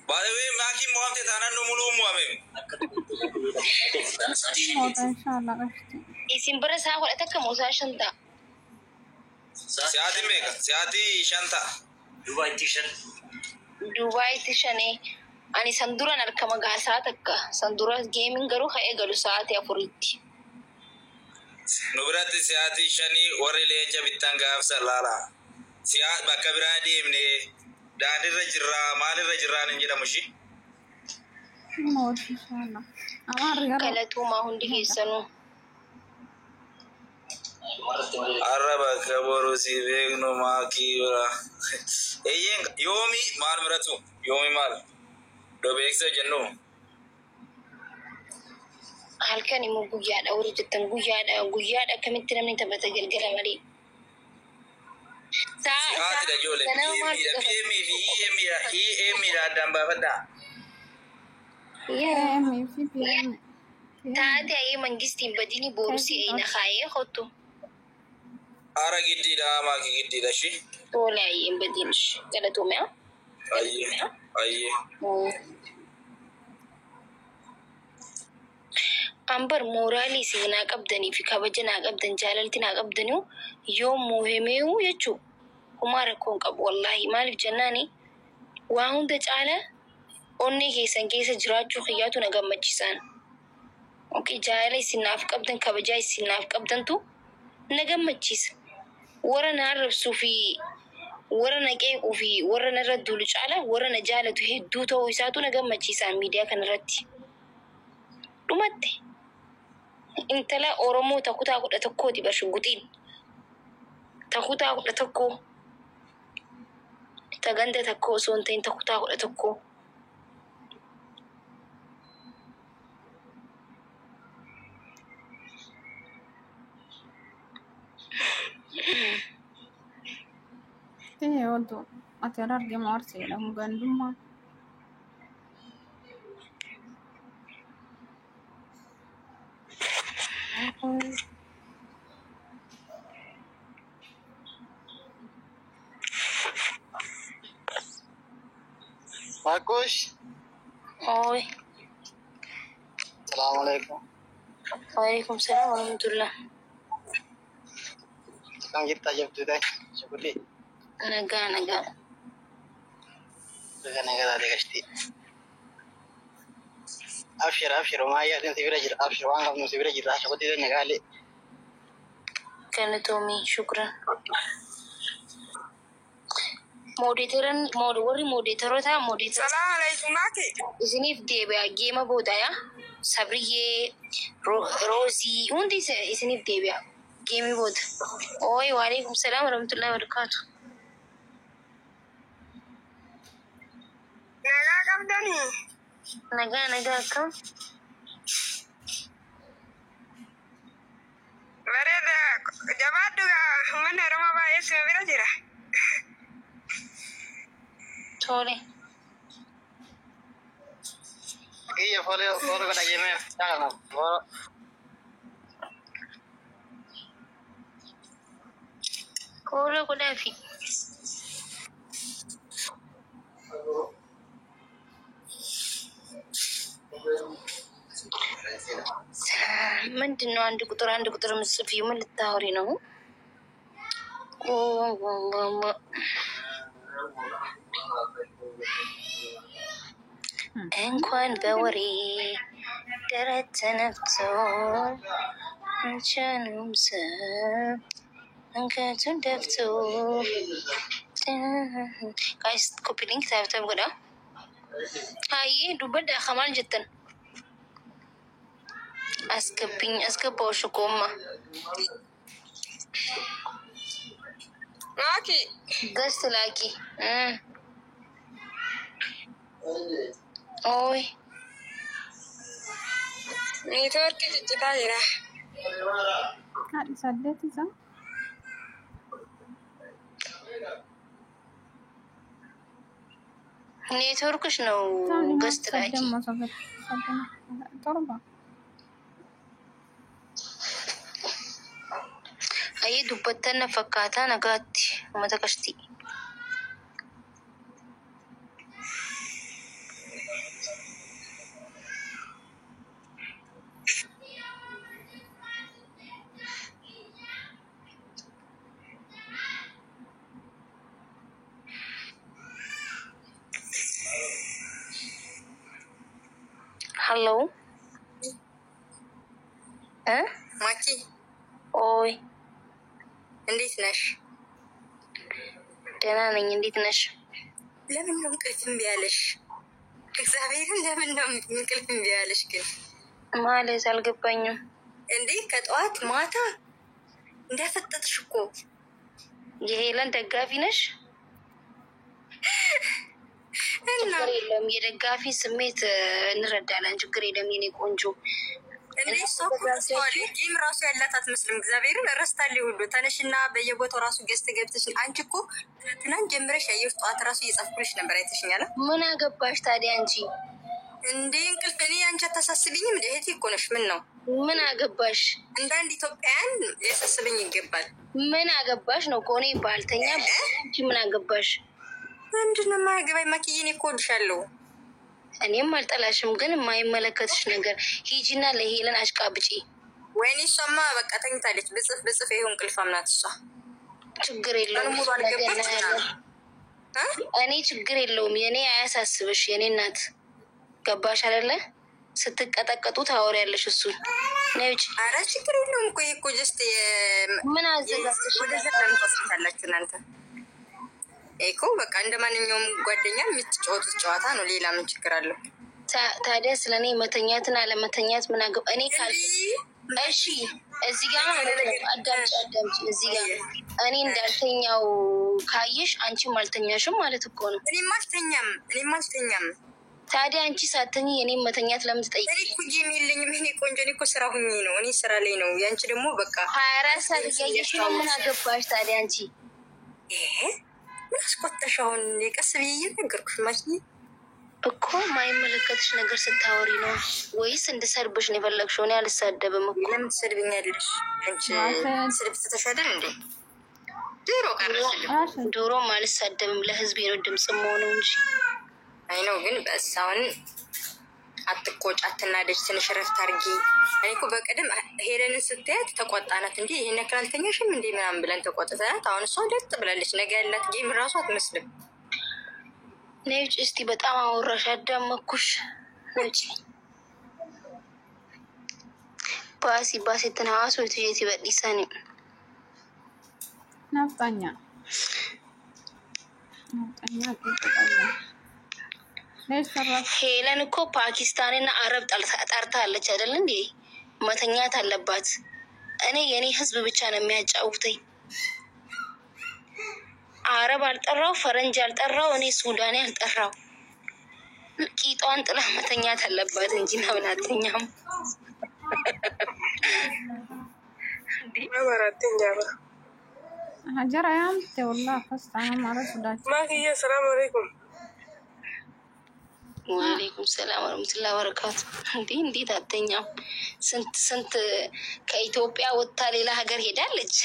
By the way, Maki Monte Tanano Mulu Muame. Isin bara saa godhata akka Musaa Shanta. Siati Mega, Siati Shanta. Dubai shanii. Ani sanduran arkama gaasaa takka. Sandura gaming garuu ka'ee galu sa'aatii 4tti. Nubirati Siati Shani Warile Jabitanga Salala. Siat Bakabiradi Mne Dadi Rajira, Mali Rajira Ninja Mushi. Kalatuma hundi keessanuu. Araba Kaboru Sivegno Maki. Yomi Mal Muratu, Yomi Mal. Dobexa Janu. Halkan immoo guyyaadha warri jettan guyyaadha akkamitti namni taphata galgala malee. Siati da jole PMI damba fada. Taate ayee mangistiin badini borusi ayina khaayee khottu. Ara giddi da Maki giddi da shi. Tola ayee badinish galatume. Ayye. Ambar morali sina qabdani fi kabajana qabdan jalalti na qabdanu yom muhimu yachu kuma rakon qab wallahi malif jannani wa hunda caala onni keesan keessa jiraachuu khiyatu na gammachiisan okay jalali sinaaf qabdan kabajay sinaaf qabdantu na gammachiisa wara na rabsu fi wara na qeequ fi wara na raddul caala wara na jaalatu hedduu ta'uu isaatu na gammachiisa miidiyaa kanarratti dhumatte intala Oromoo takutaa kudha tokkooti bashugutiin takutaa kudha tokko taganda tokko osoo hin ta'in takutaa kudha tokko Odo ati argama arseedha mugandummaa. Marcos. Oi. Assalamualaikum. Waalaikumsalam warahmatullah. Sekarang kita jawab dulu deh. Syukuri. Naga. Naga tadi kasti. Abshir Maya dan sibira jira. Abshir wanga mu sibira jira. Syukuri deh naga ali. Kana Tommy, shukran. Moderator Salam alaikum Maki. Isinif deebi'a geema boodaya Sabriye Rosie hundi isinif deebi'a geemi booda. Oi wa alaikum salam warahmatullahi wabarakatuh. Naga qabdani. Naga kam. Bareda jabaduga mana rama bae sibira jira. Tole. Iya follow kada game. Jangan. Kolo kudafi. ምንድነው አንድ ቁጥር ምጽፊው ምን ልታወሪ ነው? እንኳን በወሬ ደረት ተነፍቶ አንቻንም ሰብ እንከቱን ደፍቶ ጋይስ ኮፒ ሊንክ ታብታብ ጎዳ አይ ዱበዳ ከማል ጀተን አስገባው ሽኮማ Maki. ገስት ላኪ ኦይ Network jijjitaa jira. Haadhi saddeet isaa. ኔትወርክሽ ነው ገስት ላኪ torba. አይ ዱበተነ ፈካታ ነጋቲ መተከሽቲ Hello. ማኪ ኦይ እንዴት ነሽ? ደህና ነኝ። እንዴት ነሽ? ለምን ነው እንቅልፍ እምቢ ያለሽ? እግዚአብሔርን ለምን ነው እንቅልፍ እምቢ ያለሽ ግን? ማለት አልገባኝም። እንዴ ከጠዋት ማታ እንዳፈጠጥሽ እኮ። የሄለን ደጋፊ ነሽ? ችግር የለም። የደጋፊ ስሜት እንረዳለን። ችግር የለም የኔ ቆንጆ። እንዴ ሰው ጌም ራሱ ያላት አትመስልም። እግዚአብሔርን ረስታለች ሁሉ። ተነሽና በየቦታው ራሱ ገዝተ ገብተሽ አንቺ እኮ ትናንት ጀምረሽ ያየሁሽ ጠዋት ራሱ እየጻፍኩልሽ ነበር። አይተሽኛል። ምን አገባሽ ታዲያ አንቺ? እንዴ እንቅልፍ እኔ አንቺ አታሳስብኝም። እህቴ እኮ ነሽ። ምን ነው ምን አገባሽ? እንዳንድ ኢትዮጵያን ሊያሳስብኝ ይገባል። ምን አገባሽ ነው ከሆነ ባልተኛ አንቺ ምን አገባሽ? ምንድነው የማያገባኝ? ማኪዬ እኔ እኮ እወድሻለሁ። እኔም አልጠላሽም፣ ግን የማይመለከትሽ ነገር ሂጂና ለሄለን አሽቃብጪ። ወይኔ እሷማ በቃ ተኝታለች። ብጽፍ ይኸው እንቅልፋም ናት እሷ። ችግር የለውም እኔ ችግር የለውም። የኔ አያሳስብሽ የኔ እናት። ገባሽ አይደለ? ስትቀጠቀጡ ታወሪያለሽ እሱን ነይ ውጪ። ኧረ ችግር የለውም እኮ ይሄ እኮ ጀስት ምን አዘጋጅተሽ ወደዛ ለምን ታስታላችሁ እናንተ? እኮ በቃ እንደ ማንኛውም ጓደኛ የምትጫወቱት ጨዋታ ነው። ሌላ ምን ችግር አለው? ታዲያ ስለኔ መተኛትና አለመተኛት ምን አገባ? እኔ ካልኩ እሺ፣ እዚህ ጋር አዳምጪ። እዚህ ጋር እኔ እንዳልተኛው ካየሽ አንቺም አልተኛሽም ማለት እኮ ነው። እኔም አልተኛም። ታዲያ አንቺ ሳተኝ የኔም መተኛት ለምን ትጠይቂ? እኔ እኮ ጌም የለኝም። እኔ ቆንጆ፣ እኔ እኮ ስራ ሁኜ ነው። እኔ ስራ ላይ ነው። ያንቺ ደግሞ በቃ 24 ሰዓት እያየሽ ነው። ምን አገባሽ ታዲያ አንቺ? ምን አስቆጣሽ አሁን? ቀስ ብዬ እየነገርኩሽ ማለት እኮ ማይመለከትሽ ነገር ስታወሪ ነው ወይስ እንድሰርብሽ ነው የፈለግሽው? እኔ አልሳደብም እኮ። ለምን ትሰድብኛለሽ? አንቺ ስድብ ስትተሻደል እንዴ? ድሮ ቀረሽ። ድሮም አልሳደብም። ለህዝቤ ነው ድምፅ መሆነው እንጂ። አይ ነው ግን በእሳውን አትቆጭ፣ አትናደጅ፣ ትንሽ ረፍት አድርጊ። እኔ እኮ በቀደም ሄለንን ስትያት ተቆጣናት። እንዴ ይሄን ያክል አልተኛሽም እንዴ ምናምን ብለን ተቆጥተናት፣ አሁን እሷ ደጥ ብላለች። ነገ ያላት ጌም ራሱ አትመስልም። ነይ ውጪ እስቲ። በጣም አወራሽ፣ አዳመኩሽ። ውጪ ባሲ ትናዋሱ ትየት ይበዲሳኒ ናፍጣኛ ሄለን እኮ ፓኪስታንና አረብ ጠርታለች አይደል እንዴ? መተኛት አለባት። እኔ የኔ ህዝብ ብቻ ነው የሚያጫውተኝ። አረብ አልጠራው፣ ፈረንጅ አልጠራው፣ እኔ ሱዳኔ አልጠራው። ቂጧን ጥላ መተኛት አለባት እንጂ ለምን አትተኛም? ሀጀር አያም ተወላ ፈስታና ማለት ሱዳች ማኪዬ ሰላም አለይኩም። ወአለይኩም ሰላም ወራህመቱላሂ ወበረካቱ። እንዴት አተኛም? ስንት ከኢትዮጵያ ወጥታ ሌላ ሀገር ሄዳለች።